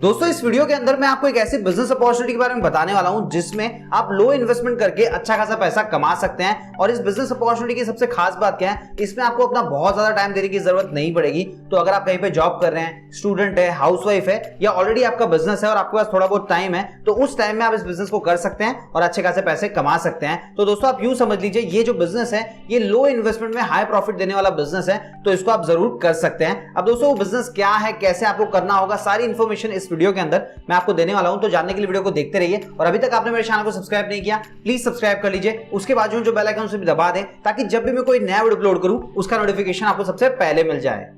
दोस्तों इस वीडियो के अंदर मैं आपको एक ऐसी बिजनेस अपॉर्चुनिटी के बारे में बताने वाला हूं जिसमें आप लो इन्वेस्टमेंट करके अच्छा खासा पैसा कमा सकते हैं। और इस बिजनेस अपॉर्चुनिटी की सबसे खास बात क्या है, इसमें आपको अपना बहुत ज्यादा टाइम देने की जरूरत नहीं पड़ेगी। तो अगर आप कहीं पे जॉब कर रहे हैं, स्टूडेंट है, हाउसवाइफ है, या ऑलरेडी आपका बिजनेस है और आपके पास थोड़ा बहुत टाइम है, तो उस टाइम में आप इस बिजनेस को कर सकते हैं और अच्छे खासे पैसे कमा सकते हैं। तो दोस्तों आप यूं समझ लीजिए, ये जो बिजनेस है ये लो इन्वेस्टमेंट में हाई प्रॉफिट देने वाला बिजनेस है, तो इसको आप जरूर कर सकते हैं। अब दोस्तों वो बिजनेस क्या है, कैसे आपको करना होगा, सारी इंफॉर्मेशन इस वीडियो के अंदर मैं आपको देने वाला हूं। तो जानने के लिए वीडियो को देखते रहिए। और अभी तक आपने मेरे चैनल को सब्सक्राइब नहीं किया, प्लीज सब्सक्राइब कर लीजिए। उसके बाद जो बेल आइकन उसे भी दबा दें, ताकि जब भी मैं कोई नया वीडियो अपलोड करूं उसका नोटिफिकेशन आपको सबसे पहले मिल जाए।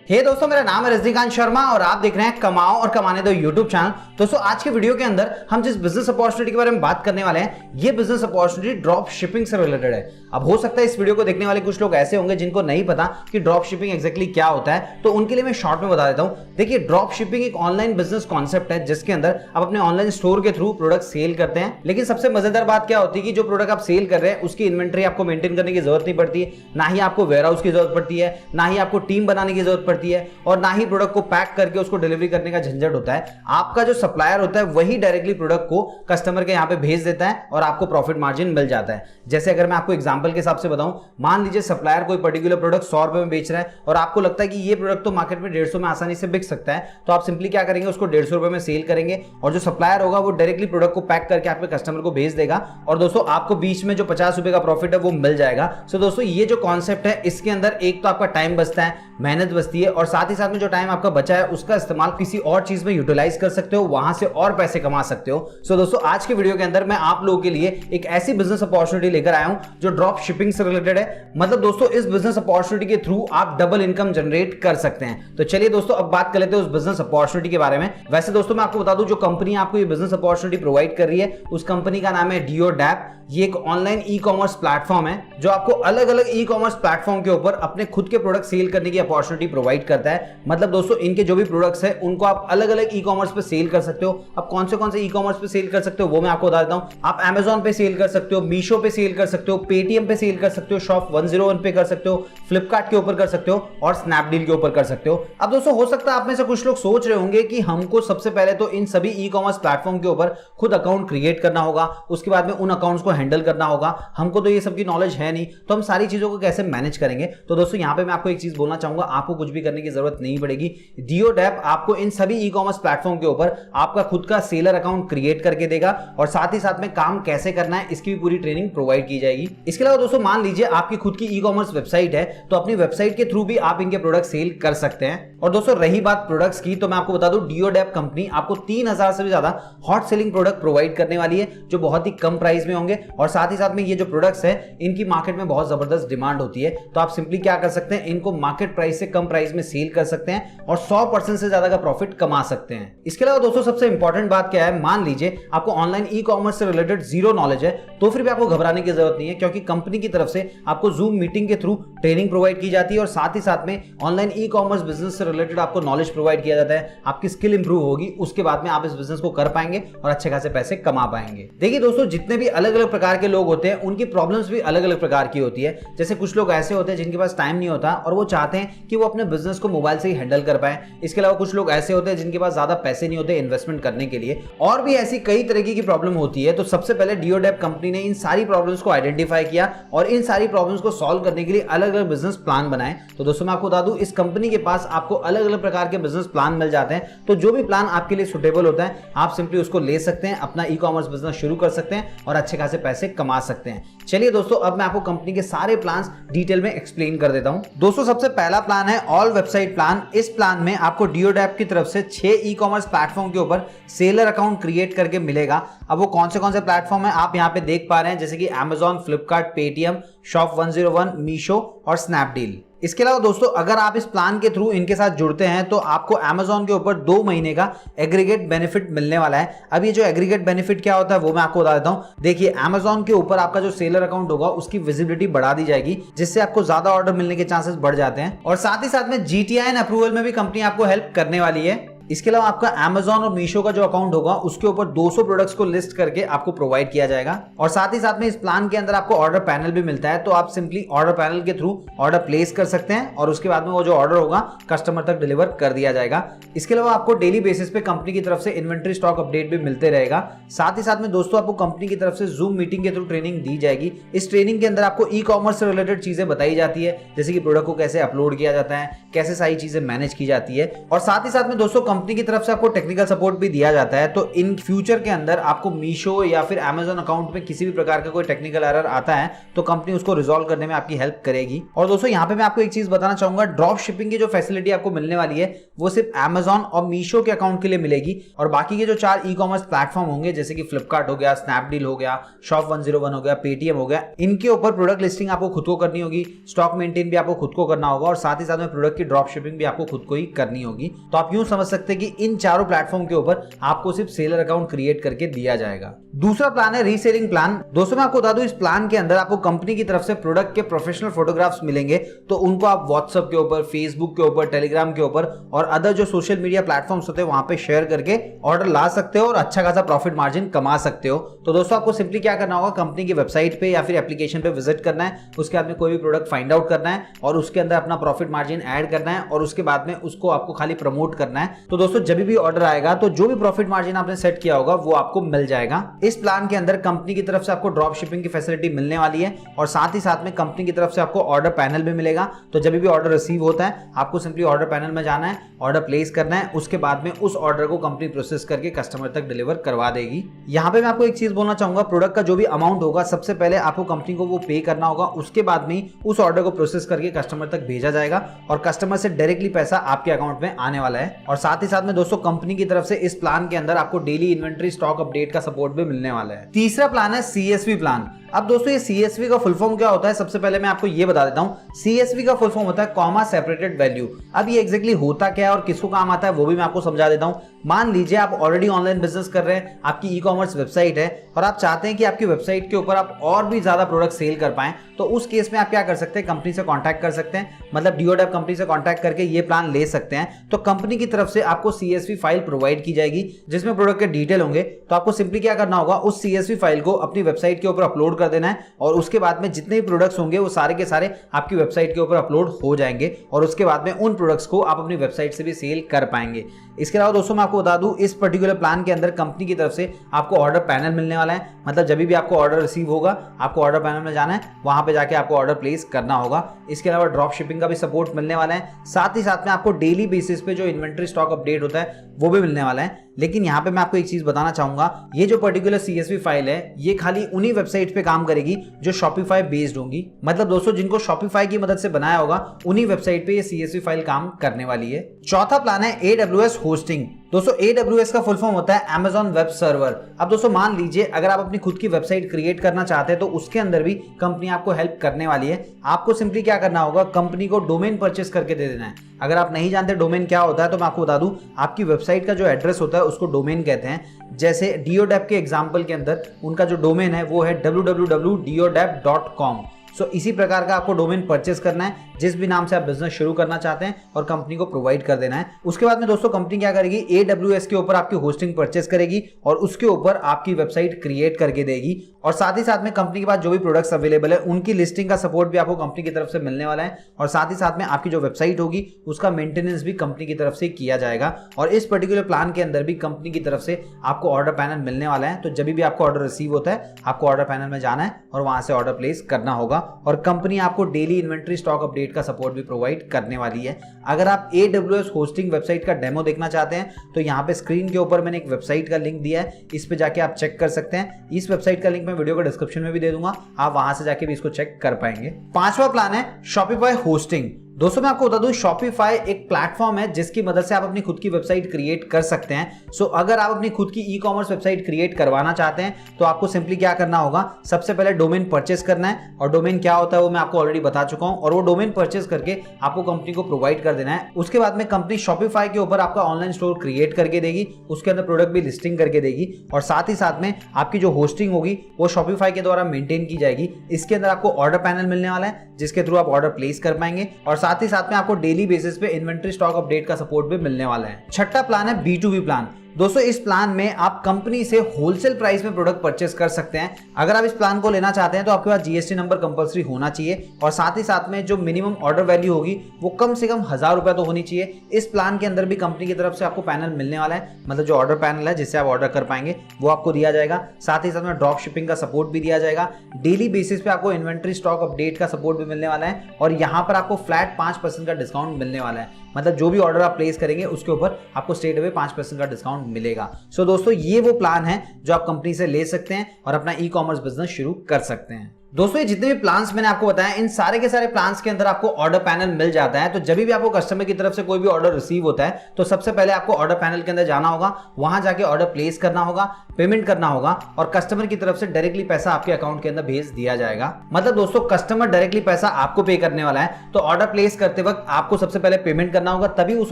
हे दोस्तों, मेरा नाम है रजनीकांत शर्मा और आप देख रहे हैं कमाओ और कमाने दो यूट्यूब चैनल। दोस्तों आज के वीडियो के अंदर हम जिस बिजनेस अपॉर्चुनिटी के बारे में बात करने वाले हैं, ये बिजनेस अपॉर्चुनिटी ड्रॉप शिपिंग से रिलेटेड है। अब हो सकता है इस वीडियो को देखने वाले कुछ लोग ऐसे होंगे जिनको नहीं पता कि ड्रॉप शिपिंग एक्जैक्टली क्या होता है, तो उनके लिए मैं शॉर्ट में बता देता हूं। देखिए, ड्रॉप शिपिंग एक ऑनलाइन बिजनेस कॉन्सेप्ट है जिसके अंदर आप अपने ऑनलाइन स्टोर के थ्रू प्रोडक्ट सेल करते हैं। लेकिन सबसे मजेदार बात क्या होती है कि जो प्रोडक्ट आप सेल कर रहे हैं उसकी इन्वेंट्री आपको मेंटेन करने की जरूरत नहीं पड़ती, ना ही आपको वेयर हाउस की जरूरत पड़ती है, ना ही आपको टीम बनाने की जरूरत पड़ती है, और ना ही प्रोडक्ट को पैक करके उसको डिलीवरी करने का झंझट होता है। आपका जो सप्लायर होता है वही डायरेक्टली प्रोडक्ट को कस्टमर के यहां पे भेज देता है और आपको प्रॉफिट मार्जिन मिल जाता है। जैसे अगर मैं आपको एग्जांपल के हिसाब से बताऊं, मान लीजिए सप्लायर कोई पर्टिकुलर प्रोडक्ट 100 रुपए में बेच रहा है और आपको लगता है कि ये प्रोडक्ट तो मार्केट में 150 में आसानी से बिक सकता है, तो आप सिंपली क्या करेंगे, उसको 150 रुपए में सेल करेंगे और जो सप्लायर होगा वो डायरेक्टली प्रोडक्ट को पैक करके आपके कस्टमर को भेज देगा। और दोस्तों आपको बीच में जो 50 रुपए का प्रॉफिट है वो मिल जाएगा। सो दोस्तों ये जो कॉन्सेप्ट है, इसके अंदर एक तो आपका टाइम बचता है, मेहनत बचती है, और साथ ही साथ में जो टाइम आपका बचा है उसका इस्तेमाल किसी और चीज में यूटिलाइज कर सकते हो, वहां से और पैसे कमा सकते हो। सो दोस्तों आज के वीडियो के अंदर मैं आप लोगों के लिए एक ऐसी बिजनेस अपॉर्चुनिटी लेकर आया हूं जो ड्रॉप शिपिंग से रिलेटेड है। मतलब दोस्तों इस बिजनेस अपॉर्चुनिटी के थ्रू आप डबल इनकम जनरेट कर सकते हैं। तो चलिए दोस्तों अब बात कर लेते हैं उस बिजनेस अपॉर्चुनिटी के बारे में। वैसे दोस्तों मैं आपको बता दूं, जो कंपनी आपको ये बिजनेस अपॉर्चुनिटी प्रोवाइड कर रही है उस कंपनी का नाम है डियोडैप। ये एक ऑनलाइन ई कॉमर्स प्लेटफॉर्म है जो आपको अलग अलग ई कॉमर्स प्लेटफॉर्म के ऊपर अपने खुद के प्रोडक्ट सेल करने की अपॉर्चुनिटी प्रोवाइड करता है। मतलब दोस्तों इनके जो भी प्रोडक्ट्स है उनको आप अलग अलग ई कॉमर्स पे सेल कर सकते हो। अब कौन से ई कॉमर्स पे सेल कर सकते हो वो मैं आपको बता देता हूं। आप Amazon पे सेल कर सकते हो, मीशो पे सेल कर सकते हो, पेटीएम पे सेल कर सकते हो, शॉप 101 पे कर सकते हो, फ्लिपकार्ट के ऊपर कर सकते हो और स्नैपडील के ऊपर कर सकते हो। अब दोस्तों हो सकता है आप में से कुछ लोग सोच रहे होंगे कि हमको सबसे पहले तो इन सभी ई कॉमर्स प्लेटफॉर्म के ऊपर खुद अकाउंट क्रिएट करना होगा, उसके बाद में उन अकाउंट्स को हैंडल करना होगा। हमको तो ये सब की नॉलेज है नहीं, तो हम सारी चीजों को कैसे मैनेज करेंगे। तो दोस्तों यहां पे मैं आपको एक चीज बोलना चाहूंगा, आपको कुछ भी करने की जरूरत नहीं पड़ेगी। डियोडैप आपको इन सभी ई कॉमर्स प्लेटफॉर्म के ऊपर आपका खुद का सेलर अकाउंट क्रिएट करके देगा और साथ ही साथ में काम कैसे करना है इसकी भी पूरी ट्रेनिंग प्रोवाइड की जाएगी। इसके अलावा दोस्तों मान लीजिए आपकी खुद की ई कॉमर्स वेबसाइट है, तो अपनी वेबसाइट के थ्रू भी आप इनके प्रोडक्ट सेल कर सकते हैं। और दोस्तों रही बात प्रोडक्ट्स की, तो मैं आपको बता दूं डियोडैप कंपनी आपको 3000 से भी ज्यादा हॉट सेलिंग प्रोडक्ट प्रोवाइड करने वाली है जो बहुत ही कम प्राइस में होंगे। और साथ ही साथ में ये जो प्रोडक्ट्स है इनकी मार्केट में बहुत जबरदस्त डिमांड होती है, तो आप सिंपली क्या कर सकते हैं, इनको मार्केट प्राइस से कम प्राइस में सेल कर सकते हैं और 100% से ज्यादा का प्रॉफिट कमा सकते हैं। इसके अलावा दोस्तों सबसे इंपॉर्टेंट बात क्या है, मान लीजिए आपको ऑनलाइन ई कॉमर्स से रिलेटेड जीरो नॉलेज है, तो फिर भी आपको घबराने की जरूरत नहीं है, क्योंकि कंपनी की तरफ से आपको जूम मीटिंग के थ्रू ट्रेनिंग प्रोवाइड की जाती है और साथ ही साथ में ऑनलाइन ई कॉमर्स बिजनेस से रिलेटेड आपको नॉलेज प्रोवाइड किया जाता है। आपकी स्किल इंप्रूव होगी, उसके बाद में आप इस बिजनेस को कर पाएंगे और अच्छे खासे पैसे कमा पाएंगे। देखिए दोस्तों, जितने भी अलग अलग प्रकार के लोग होते हैं उनकी प्रॉब्लम्स भी अलग अलग प्रकार की होती है। जैसे कुछ लोग ऐसे होते हैं जिनके पास टाइम नहीं होता और वो चाहते हैं कि वो अपने बिजनेस को मोबाइल से ही हैंडल कर पाए। इसके अलावा कुछ लोग ऐसे होते हैं जिनके पास ज्यादा पैसे नहीं होते इन्वेस्टमेंट करने के लिए, और भी ऐसी कई तरीके की प्रॉब्लम होती है। तो सबसे पहले डियोडैप कंपनी ने इन सारी प्रॉब्लम्स को आइडेंटिफाई किया और इन सारी प्रॉब्लम्स को सॉल्व करने के लिए अलग अलग बिजनेस प्लान बनाए। तो दोस्तों मैं आपको बता दूं, इस कंपनी के पास आपको अलग अलग प्रकार के बिजनेस प्लान मिल जाते हैं। तो जो भी प्लान आपके लिए सुटेबल होता है आप सिंपली उसको ले सकते हैं, अपना ई कॉमर्स बिजनेस शुरू कर सकते हैं और अच्छे खासे पैसे कमा सकते हैं। चलिए दोस्तों अब मैं आपको कंपनी के सारे प्लान्स डिटेल में एक्सप्लेन कर देता हूं। दोस्तों सबसे पहला प्लान है ऑल वेबसाइट प्लान। इस प्लान में आपको डियोडैप की तरफ से 6 ई कॉमर्स प्लेटफॉर्म के ऊपर सेलर अकाउंट क्रिएट करके मिलेगा। अब वो कौन से प्लेटफॉर्म है आप यहाँ पे देख पा रहे हैं, जैसे कि Amazon, Flipkart, Paytm, shop 101, Meesho और स्नैपडील। इसके अलावा दोस्तों अगर आप इस प्लान के थ्रू इनके साथ जुड़ते हैं तो आपको Amazon के ऊपर 2 महीने का एग्रीगेट बेनिफिट मिलने वाला है। अब ये जो एग्रीगेट बेनिफिट क्या होता है वो मैं आपको बता देता हूं। देखिए Amazon के ऊपर आपका जो सेलर अकाउंट होगा उसकी विजिबिलिटी बढ़ा दी जाएगी, जिससे आपको ज्यादा ऑर्डर मिलने के चांसेस बढ़ जाते हैं और साथ ही साथ में GTIN अप्रूवल में भी कंपनी आपको हेल्प करने वाली है। इसके अलावा आपका Amazon और मीशो का जो अकाउंट होगा उसके ऊपर 200 प्रोडक्ट्स को लिस्ट करके आपको प्रोवाइड किया जाएगा। और साथ ही साथ में इस प्लान के अंदर आपको ऑर्डर पैनल भी मिलता है, तो आप सिंपली ऑर्डर पैनल के थ्रू ऑर्डर प्लेस कर सकते हैं और उसके बाद में वो जो ऑर्डर होगा कस्टमर तक डिलीवर कर दिया जाएगा। इसके अलावा आपको डेली बेसिस पे कंपनी की तरफ से इन्वेंट्री स्टॉक अपडेट भी मिलते रहेगा। साथ ही साथ में दोस्तों आपको कंपनी की तरफ से जूम मीटिंग के थ्रू ट्रेनिंग दी जाएगी। इस ट्रेनिंग के अंदर आपको ई कॉमर्स से रिलेटेड चीजें बताई जाती है, जैसे कि प्रोडक्ट को कैसे अपलोड किया जाता है, कैसे सारी चीजें मैनेज की जाती है। और साथ ही साथ में दोस्तों कंपनी की तरफ से आपको टेक्निकल सपोर्ट भी दिया जाता है। तो इन फ्यूचर के अंदर आपको मीशो या फिर Amazon अकाउंट में किसी भी प्रकार का कोई टेक्निकल एरर आता है तो कंपनी उसको रिजॉल्व करने में आपकी हेल्प करेगी। और दोस्तों यहाँ पे मैं आपको एक चीज बताना चाहूंगा, ड्रॉप शिपिंग की जो फैसिलिटी आपको मिलने वाली है वो सिर्फ Amazon और मीशो के अकाउंट के लिए मिलेगी। और बाकी के जो 4 ई कॉमर्स प्लेटफॉर्म होंगे जैसे कि फ्लिपकार्ट हो गया, स्नैपडील हो गया, शॉप 101 हो गया, पेटीएम हो गया, इनके ऊपर प्रोडक्ट लिस्टिंग आपको खुद को करनी होगी, स्टॉक मेंटेन भी आपको खुद को करना होगा और साथ ही साथ में प्रोडक्ट की ड्रॉप शिपिंग भी आपको खुद को ही करनी होगी। तो आप यूं समझ सकते हैं कि इन चारों प्लेटफॉर्म के ऊपर आपको सिर्फ सेलर अकाउंट क्रिएट करके दिया जाएगा। दूसरा प्लान है रीसेलिंग प्लान। दोस्तों मैं आपको बता दूं, इस प्लान के अंदर आपको कंपनी की तरफ से प्रोडक्ट के प्रोफेशनल फोटोग्राफ्स मिलेंगे, तो उनको आप व्हाट्सएप के ऊपर, फेसबुक के ऊपर, टेलीग्राम के ऊपर और अदर जो सोशल मीडिया प्लेटफॉर्म्स होते हैं वहां पे शेयर करके ऑर्डर ला सकते हो और अच्छा खासा प्रॉफिट मार्जिन कमा सकते हो। तो दोस्तों आपको सिंपली क्या करना होगा, कंपनी की वेबसाइट पे या फिर एप्लीकेशन पे विजिट करना है, उसके बाद में कोई भी प्रोडक्ट फाइंड आउट करना है और उसके अंदर अपना प्रॉफिट मार्जिन ऐड करना है और उसके बाद में उसको आपको खाली प्रमोट करना है। तो दोस्तों जब भी ऑर्डर आएगा तो जो भी प्रॉफिट मार्जिन आपने सेट किया होगा वो आपको मिल जाएगा। इस प्लान के अंदर कंपनी की तरफ से आपको ड्रॉप शिपिंग की फैसिलिटी मिलने वाली है और साथ ही साथ में कंपनी की तरफ से आपको ऑर्डर पैनल भी मिलेगा। तो जब भी ऑर्डर रिसीव होता है आपको सिंपली ऑर्डर पैनल में जाना है, ऑर्डर प्लेस करना है, उसके बाद में उस ऑर्डर को कंपनी प्रोसेस करके कस्टमर तक डिलीवर करवा देगी। यहाँ पे मैं आपको एक चीज बोलना चाहूंगा, प्रोडक्ट का जो भी अमाउंट होगा सबसे पहले आपको कंपनी को वो पे करना होगा, उसके बाद में उस ऑर्डर को प्रोसेस करके कस्टमर तक भेजा जाएगा और कस्टमर से डायरेक्टली पैसा आपके अकाउंट में आने वाला है। और साथ ही साथ में दोस्तों कंपनी की तरफ से इस प्लान के अंदर आपको डेली इन्वेंट्री स्टॉक अपडेट का सपोर्ट भी मिलने वाला है। तीसरा प्लान है CSV प्लान। अब दोस्तों ये CSV का फुल फॉर्म क्या होता है, सबसे पहले मैं आपको ये बता देता हूं। CSV का फुल फॉर्म होता है कॉमा सेपरेटेड वैल्यू। अब ये एग्जैक्टली होता क्या है और किसको काम आता है वो भी मैं आपको समझा देता हूं। मान लीजिए आप ऑलरेडी ऑनलाइन बिजनेस कर रहे हैं, आपकी ई कॉमर्स वेबसाइट है और आप चाहते हैं कि आपकी वेबसाइट के ऊपर आप और भी ज्यादा प्रोडक्ट सेल कर पाएं, तो उस केस में आप क्या कर सकते हैं, कंपनी से कॉन्टैक्ट कर सकते हैं, मतलब DODAP कंपनी से कॉन्टैक्ट करके ये प्लान ले सकते हैं। तो कंपनी की तरफ से आपको CSV फाइल प्रोवाइड की जाएगी जिसमें प्रोडक्ट के डिटेल होंगे। तो आपको सिंपली क्या करना होगा, उस CSV फाइल को अपनी वेबसाइट के ऊपर अपलोड कर देना है और उसके बाद में जितने भी प्रोडक्ट्स होंगे वो सारे के सारे आपकी वेबसाइट के ऊपर अपलोड हो जाएंगे और उसके बाद में उन प्रोडक्ट्स को आप अपनी वेबसाइट से भी सेल कर पाएंगे। इसके अलावा दोस्तों मैं आपको बता दूं, इस पर्टिकुलर प्लान के अंदर कंपनी की तरफ से आपको ऑर्डर पैनल मिलने वाला है, मतलब जब भी आपको ऑर्डर रिसीव होगा आपको ऑर्डर पैनल में जाना है, वहां पे जाके आपको ऑर्डर प्लेस करना होगा। इसके अलावा ड्रॉप शिपिंग का भी सपोर्ट मिलने वाला है, साथ ही साथ में आपको डेली बेसिस पे जो इन्वेंट्री स्टॉक अपडेट होता है वो भी मिलने वाला है। लेकिन यहाँ पे मैं आपको एक चीज बताना चाहूंगा, ये जो पर्टिकुलर CSV फाइल है ये खाली उन्हीं वेबसाइट पे काम करेगी जो Shopify बेस्ड होंगी। मतलब दोस्तों जिनको Shopify की मदद से बनाया होगा उन्हीं वेबसाइट पे ये CSV फाइल काम करने वाली है। चौथा प्लान है AWS होस्टिंग। दोस्तों AWS का फुल फॉर्म होता है Amazon वेब सर्वर। अब दोस्तों मान लीजिए अगर आप अपनी खुद की वेबसाइट क्रिएट करना चाहते हैं तो उसके अंदर भी कंपनी आपको हेल्प करने वाली है। आपको सिंपली क्या करना होगा, कंपनी को डोमेन परचेस करके दे देना है। अगर आप नहीं जानते डोमेन क्या होता है तो मैं आपको बता दूं, आपकी वेबसाइट का जो एड्रेस होता है उसको डोमेन कहते हैं। जैसे DODAP के एग्जांपल के अंदर उनका जो डोमेन है वो है www.diodap.com। सो इसी प्रकार का आपको डोमेन परचेस करना है जिस भी नाम से आप बिजनेस शुरू करना चाहते हैं और कंपनी को प्रोवाइड कर देना है। उसके बाद में दोस्तों कंपनी क्या करेगी, AWS के ऊपर आपकी होस्टिंग परचेस करेगी और उसके ऊपर आपकी वेबसाइट क्रिएट करके देगी। और साथ ही साथ में कंपनी के पास जो भी प्रोडक्ट्स अवेलेबल है उनकी लिस्टिंग का सपोर्ट भी आपको कंपनी की तरफ से मिलने वाला है और साथ ही साथ में आपकी जो वेबसाइट होगी उसका मेंटेनेंस भी कंपनी की तरफ से किया जाएगा। और इस पर्टिकुलर प्लान के अंदर भी कंपनी की तरफ से आपको ऑर्डर पैनल मिलने वाला है। तो जब भी आपको ऑर्डर रिसीव होता है आपको ऑर्डर पैनल में जाना है और वहां से ऑर्डर प्लेस करना होगा और कंपनी आपको डेली इन्वेंट्री स्टॉक अपडेट का सपोर्ट भी प्रोवाइड करने वाली है। अगर आप AWS होस्टिंग वेबसाइट का डेमो देखना चाहते हैं तो यहाँ पे स्क्रीन के ऊपर मैंने एक वेबसाइट का लिंक दिया है, इस पे जाके आप चेक कर सकते हैं। इस वेबसाइट का लिंक मैं वीडियो के डिस्क्रिप्शन में भी दे दूंगा, आप वहां से जाके भी इसको चेक कर पाएंगे। पांचवा प्लान है Shopify होस्टिंग। दोस्तों मैं आपको बता दूं, Shopify एक प्लेटफॉर्म है जिसकी मदद से आप अपनी खुद की वेबसाइट क्रिएट कर सकते हैं। सो अगर आप अपनी खुद की ई कॉमर्स वेबसाइट क्रिएट करवाना चाहते हैं तो आपको सिंपली क्या करना होगा, सबसे पहले डोमेन परचेस करना है। और डोमेन क्या होता है वो मैं आपको ऑलरेडी बता चुका हूं और वो डोमेन परचेस करके आपको कंपनी को प्रोवाइड कर देना है। उसके बाद में कंपनी Shopify के ऊपर आपका ऑनलाइन स्टोर क्रिएट करके देगी, उसके अंदर प्रोडक्ट भी लिस्टिंग करके देगी और साथ ही साथ में आपकी जो होस्टिंग होगी वो Shopify के द्वारा मेंटेन की जाएगी। इसके अंदर आपको ऑर्डर पैनल मिलने वाला है जिसके थ्रू आप ऑर्डर प्लेस कर पाएंगे और साथ साथ ही साथ में आपको डेली बेसिस पे इन्वेंट्री स्टॉक अपडेट का सपोर्ट भी मिलने वाला है। छठा प्लान है B2B प्लान। दोस्तों इस प्लान में आप कंपनी से होलसेल प्राइस में प्रोडक्ट परचेस कर सकते हैं। अगर आप इस प्लान को लेना चाहते हैं तो आपके पास GST नंबर कंपलसरी होना चाहिए और साथ ही साथ में जो मिनिमम ऑर्डर वैल्यू होगी वो कम से कम 1000 रुपए तो होनी चाहिए। इस प्लान के अंदर भी कंपनी की तरफ से आपको पैनल मिलने वाला है, मतलब जो ऑर्डर पैनल है जिससे आप ऑर्डर कर पाएंगे वो आपको दिया जाएगा। साथ ही साथ में ड्रॉप शिपिंग का सपोर्ट भी दिया जाएगा। डेली बेसिस पे आपको इन्वेंट्री स्टॉक अपडेट का सपोर्ट भी मिलने वाला है और यहाँ पर आपको फ्लैट 5% का डिस्काउंट मिलने वाला है, मतलब जो भी ऑर्डर आप प्लेस करेंगे उसके ऊपर आपको स्ट्रेट अवे 5% का डिस्काउंट मिलेगा। सो दोस्तों ये वो प्लान है जो आप कंपनी से ले सकते हैं और अपना ई-कॉमर्स बिजनेस शुरू कर सकते हैं। दोस्तों ये जितने भी प्लान्स मैंने आपको बताया इन सारे के सारे प्लान्स के अंदर आपको ऑर्डर पैनल मिल जाता है। तो जब भी आपको कस्टमर की तरफ से कोई भी ऑर्डर रिसीव होता है तो सबसे पहले आपको ऑर्डर पैनल के अंदर जाना होगा, वहां जाके ऑर्डर प्लेस करना होगा, पेमेंट करना होगा और कस्टमर की तरफ से डायरेक्टली पैसा आपके अकाउंट के अंदर भेज दिया जाएगा। मतलब दोस्तों कस्टमर डायरेक्टली पैसा आपको पे करने वाला है। तो ऑर्डर प्लेस करते वक्त आपको सबसे पहले पेमेंट करना होगा, तभी उस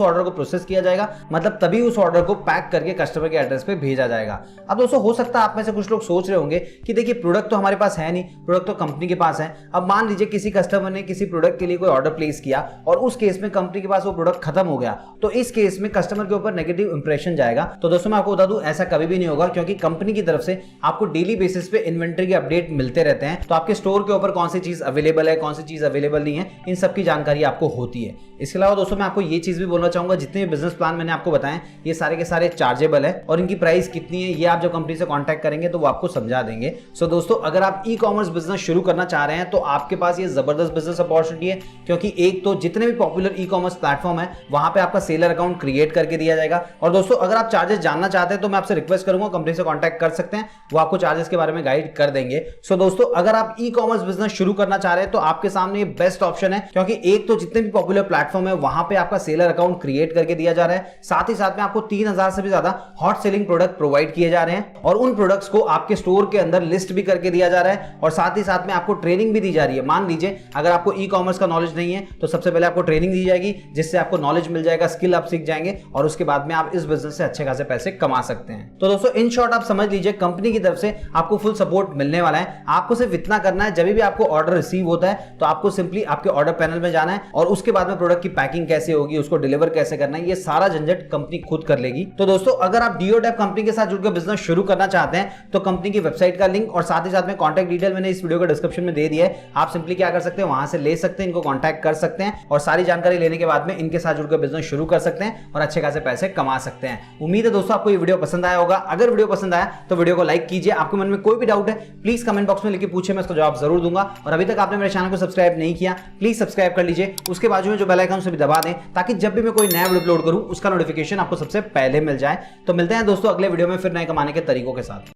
ऑर्डर को प्रोसेस किया जाएगा, मतलब तभी उस ऑर्डर को पैक करके कस्टमर के एड्रेस पे भेजा जाएगा। अब दोस्तों हो सकता है आप में से कुछ लोग सोच रहे होंगे कि देखिए प्रोडक्ट तो हमारे पास है नहीं, प्रोडक्ट तो कंपनी के पास है। अब मान लीजिए किसी कस्टमर ने किसी प्रोडक्ट के लिए कोई ऑर्डर प्लेस किया और उस केस में कंपनी के पास वो प्रोडक्ट खत्म हो गया, तो इस केस में कस्टमर के ऊपर नेगेटिव इंप्रेशन जाएगा। तो दोस्तों मैं आपको बता दूं ऐसा कभी भी नहीं होगा, क्योंकि कंपनी की तरफ से आपको डेली बेसिस पे इन्वेंट्री के अपडेट मिलते रहते हैं। तो आपके स्टोर के ऊपर कौन सी चीज अवेलेबल है, कौन सी चीज अवेलेबल नहीं है, इन सब की जानकारी आपको होती है। इसके अलावा दोस्तों मैं आपको ये चीज भी बोलना चाहूंगा, जितने भी बिजनेस प्लान मैंने आपको बताएं ये सारे के सारे चार्जेबल है और इनकी प्राइस कितनी है ये आप जब कंपनी से कांटेक्ट करेंगे तो वो आपको समझा देंगे। सो दोस्तों अगर आप ई-कॉमर्स बिजनेस शुरू करना चाह रहे हैं तो आपके पास ये जबरदस्त बिजनेस अपॉर्चुनिटी है, क्योंकि एक तो जितने भी पॉपुलर ई-कॉमर्स प्लेटफॉर्म है वहां पे आपका सेलर अकाउंट क्रिएट करके दिया जाएगा। और दोस्तों अगर आप चार्जेस जानना चाहते हैं तो मैं आपसे रिक्वेस्ट करूंगा कंपनी से कांटेक्ट कर सकते हैं, वो आपको चार्जेस के बारे में गाइड कर देंगे। सो दोस्तों अगर आप ई-कॉमर्स बिजनेस शुरू करना चाह रहे हैं तो आपके सामने ये बेस्ट ऑप्शन है, क्योंकि एक तो जितने भी पॉपुलर प्लेटफॉर्म है वहां पे आपका सेलर अकाउंट क्रिएट करके दिया जा रहा है, साथ ही साथ में आपको 3000 से भी ज्यादा हॉट सेलिंग प्रोडक्ट प्रोवाइड किए जा रहे हैं और उन प्रोडक्ट्स को आपके स्टोर के अंदर लिस्ट भी करके दिया जा रहा है और साथ ही साथ में आपको ट्रेनिंग भी दी जा रही है। मान लीजिए अगर आपको ई-कॉमर्स का नॉलेज नहीं है तो सबसे पहले आपको ट्रेनिंग दी जाएगी, जिससे आपको नॉलेज मिल जाएगा, स्किल आप सीख जाएंगे और उसके बाद में आप इस बिजनेस से अच्छे खासे पैसे कमा सकते हैं। तो दोस्तों इन शॉर्ट आप समझ लीजिए कंपनी की तरफ से आपको फुल सपोर्ट मिलने वाला है। आपको सिर्फ इतना करना है, जब भी आपको ऑर्डर रिसीव होता है तो आपको सिंपली आपके ऑर्डर पैनल में जाना है और उसके बाद में प्रोडक्ट की पैकिंग कैसे होगी, उसको डिलीवर कैसे करना है, ये सारा झंझट कंपनी खुद कर लेगी। तो दोस्तों अगर आप DOTAP कंपनी के साथ जुड़कर बिजनेस शुरू करना चाहते हैं तो कंपनी की वेबसाइट का लिंक और साथ ही साथ में कॉन्टैक्ट डिटेल मैंने इस वीडियो के डिस्क्रिप्शन में दे दिया है। आप सिंपली क्या कर सकते हैं, वहां से ले सकते हैं, इनको कॉन्टैक्ट कर सकते हैं और सारी जानकारी लेने के बाद में इनके साथ जुड़कर बिजनेस शुरू कर सकते हैं और अच्छे खासे पैसे कमा सकते हैं। उम्मीद है दोस्तों आपको ये वीडियो पसंद आया होगा। अगर वीडियो पसंद आया तो वीडियो को लाइक कीजिए। आपके मन में कोई भी डाउट है प्लीज कमेंट बॉक्स में लिख के पूछे, मैं उसका जवाब जरूर दूंगा। और अभी तक आपने मेरे चैनल को सब्सक्राइब नहीं किया प्लीज सब्सक्राइब कर लीजिए, उसके बाजू में जो बेल आइकन से भी दबा दें ताकि जब भी मैं कोई नया वीडियो अपलोड करूं उसका नोटिफिकेशन आपको सबसे पहले मिल जाए। तो मिलते हैं दोस्तों अगले वीडियो में फिर नए कमाने के तरीकों के साथ।